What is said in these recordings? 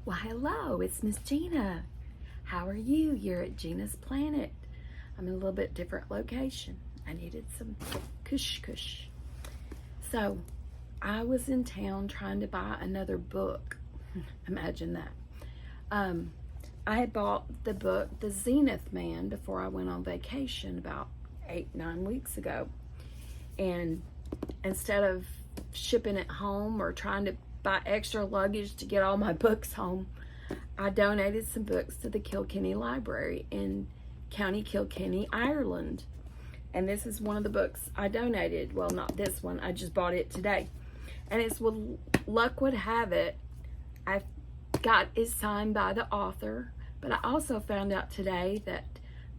Well, hello, it's Miss Gina. How are you? You're at Gina's Planet. I'm in a little bit different location. I needed some kush. So, I was in town trying to buy another book. Imagine that. I had bought the book, The Zenith Man, before I went on vacation about 8-9 weeks ago. And instead of shipping it home or trying to buy extra luggage to get all my books home, I donated some books to the Kilkenny Library in County Kilkenny, Ireland. And this is one of the books I donated. Well, not this one. I just bought it today. And it's, well, luck would have it, I got it signed by the author. But I also found out today that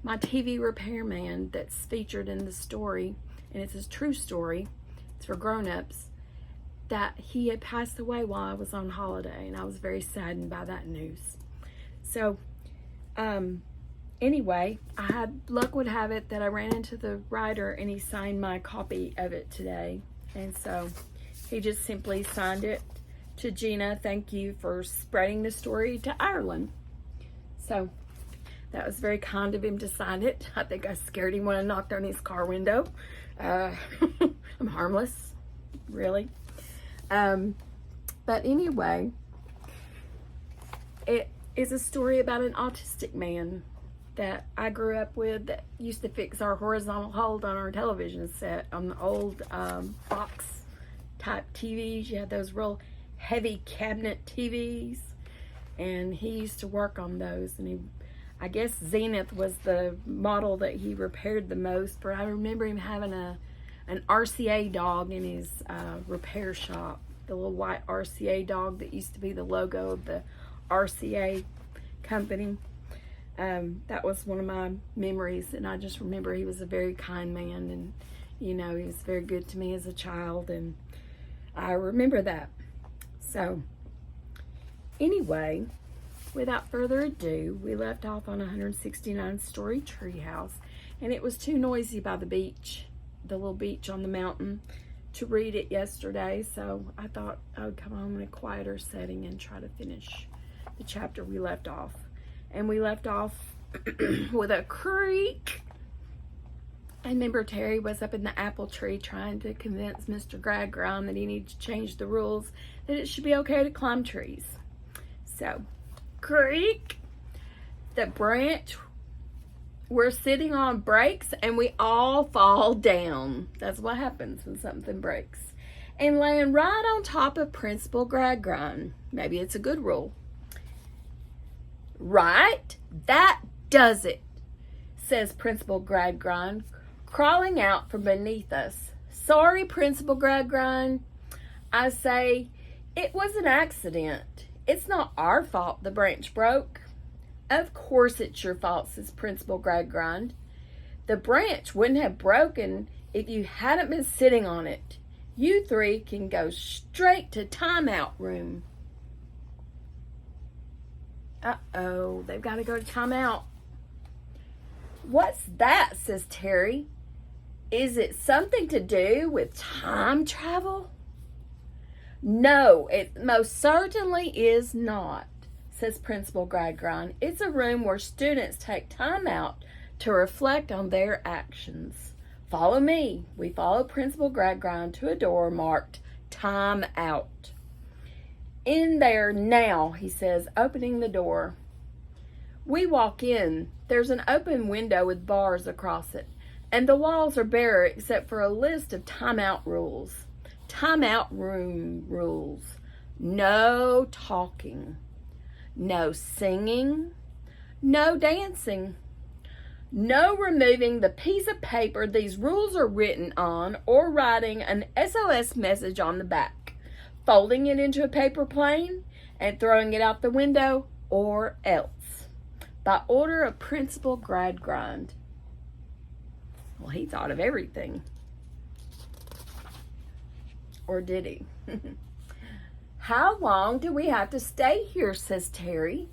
my TV repairman that's featured in the story, and it's a true story, it's for grown-ups, that he had passed away while I was on holiday, and I was very saddened by that news. So, anyway, luck would have it that I ran into the writer and he signed my copy of it today. And so he just simply signed it to Gina, thank you for spreading the story to Ireland. So that was very kind of him to sign it. I think I scared him when I knocked on his car window. I'm harmless, really. But anyway, it is a story about an autistic man that I grew up with that used to fix our horizontal hold on our television set on the old box type TVs. You had those real heavy cabinet TVs, and he used to work on those, and I guess Zenith was the model that he repaired the most, but I remember him having an RCA dog in his repair shop, the little white RCA dog that used to be the logo of the RCA company. That was one of my memories, and I just remember he was a very kind man, and he was very good to me as a child, and I remember that. So anyway, without further ado, we left off on 169-story Treehouse, and it was too noisy by the beach, the little beach on the mountain, to read it yesterday, so I thought I would come home in a quieter setting and try to finish the chapter we left off. And we left off with a creek. And remember, Terry was up in the apple tree trying to convince Mr. Gradgrind that he needed to change the rules, that it should be okay to climb trees. So, creek, the branch we're sitting on breaks and we all fall down. That's what happens when something breaks. And land right on top of Principal Gradgrind. Maybe it's a good rule. Right? That does it, says Principal Gradgrind, crawling out from beneath us. Sorry, Principal Gradgrind. I say, it was an accident. It's not our fault the branch broke. Of course it's your fault, says Principal Gradgrind. The branch wouldn't have broken if you hadn't been sitting on it. You three can go straight to timeout room. Uh-oh, they've got to go to timeout. What's that, says Terry. Is it something to do with time travel? No, it most certainly is not, says Principal Gradgrind. It's a room where students take time out to reflect on their actions. Follow me. We follow Principal Gradgrind to a door marked Time Out. In there now, he says, opening the door. We walk in. There's an open window with bars across it, and the walls are bare except for a list of timeout rules. Timeout room rules. No talking. No singing. No dancing. No removing the piece of paper these rules are written on or writing an SOS message on the back, folding it into a paper plane and throwing it out the window, or else. By order of Principal Gradgrind. Well, he thought of everything. Or did he? How long do we have to stay here, says Terry,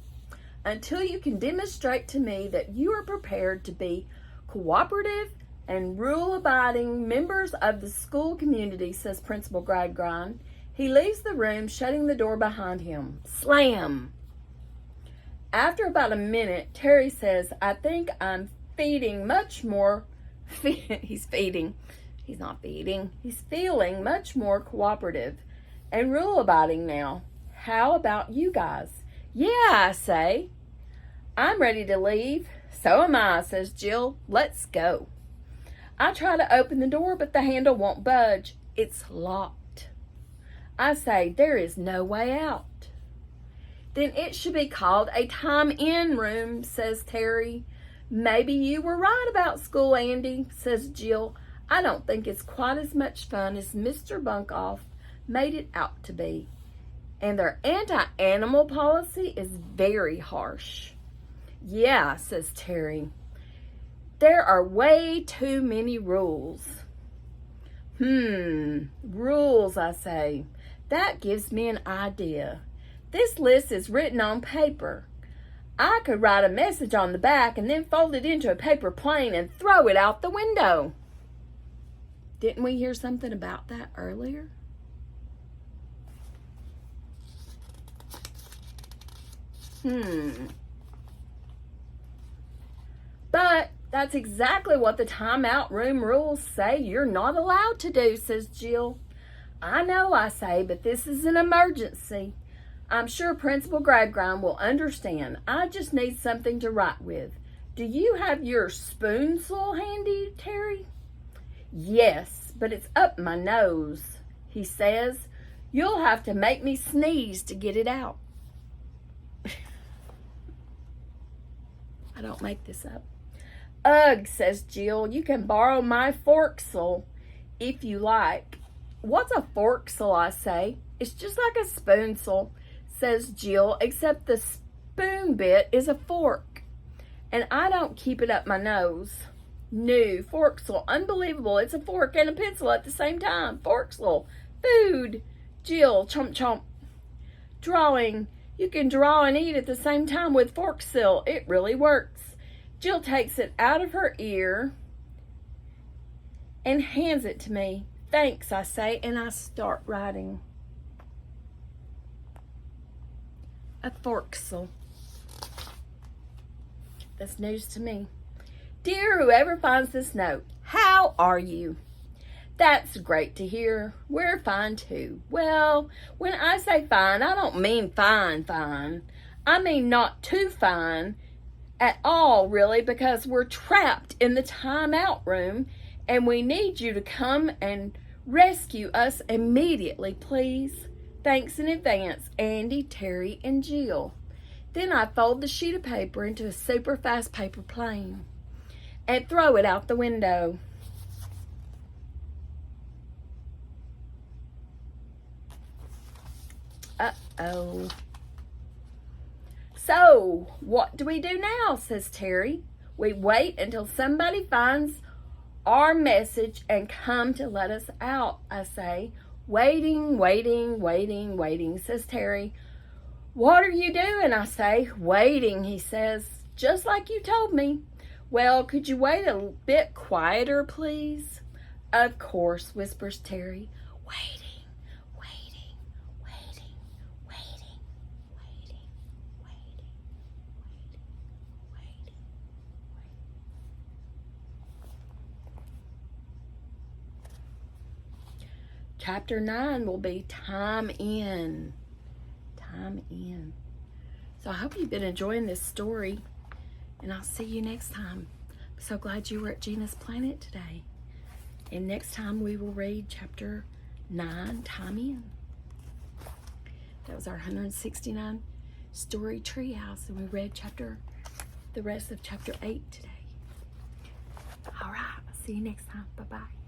until you can demonstrate to me that you are prepared to be cooperative and rule-abiding members of the school community, says Principal Gradgrind. He leaves the room, shutting the door behind him. Slam! After about a minute, Terry says, I think I'm feeding much more. He's feeding. He's not feeding. He's feeling much more cooperative and rule-abiding now. How about you guys? Yeah, I say. I'm ready to leave. So am I, says Jill. Let's go. I try to open the door, but the handle won't budge. It's locked. I say, there is no way out. Then it should be called a time-in room, says Terry. Maybe you were right about school, Andy, says Jill. I don't think it's quite as much fun as Mr. Bunkoff made it out to be. And their anti-animal policy is very harsh. Yeah, says Terry. There are way too many rules. Rules, I say. That gives me an idea. This list is written on paper. I could write a message on the back and then fold it into a paper plane and throw it out the window. Didn't we hear something about that earlier? But that's exactly what the timeout room rules say you're not allowed to do, says Jill. I know, I say, but this is an emergency. I'm sure Principal Gradgrind will understand. I just need something to write with. Do you have your spoonful handy, Terry? Yes, but it's up my nose, he says. You'll have to make me sneeze to get it out. I don't make this up. Ugh, says Jill, you can borrow my forksel if you like. What's a forksel, I say? It's just like a spoonsel, says Jill, except the spoon bit is a fork. And I don't keep it up my nose. No, forksel, unbelievable. It's a fork and a pencil at the same time. Forksel, food. Jill, chomp chomp. Drawing. You can draw and eat at the same time with forksel. It really works. Jill takes it out of her ear and hands it to me. Thanks, I say, and I start writing. A forksel. That's news to me. Dear whoever finds this note, how are you? That's great to hear. We're fine too. Well, when I say fine, I don't mean fine. I mean not too fine at all, really, because we're trapped in the timeout room and we need you to come and rescue us immediately, please. Thanks in advance, Andy, Terry, and Jill. Then I fold the sheet of paper into a super fast paper plane and throw it out the window. Uh-oh. So, what do we do now, says Terry. We wait until somebody finds our message and come to let us out, I say. Waiting, says Terry. What are you doing, I say. Waiting, he says. Just like you told me. Well, could you wait a bit quieter, please? Of course, whispers Terry. Waiting. Chapter 9 will be Time In. Time In. So I hope you've been enjoying this story, and I'll see you next time. I'm so glad you were at Gina's Planet today. And next time we will read Chapter 9, Time In. That was our 169 story Treehouse, and we read the rest of Chapter 8 today. All right, I'll see you next time. Bye-bye.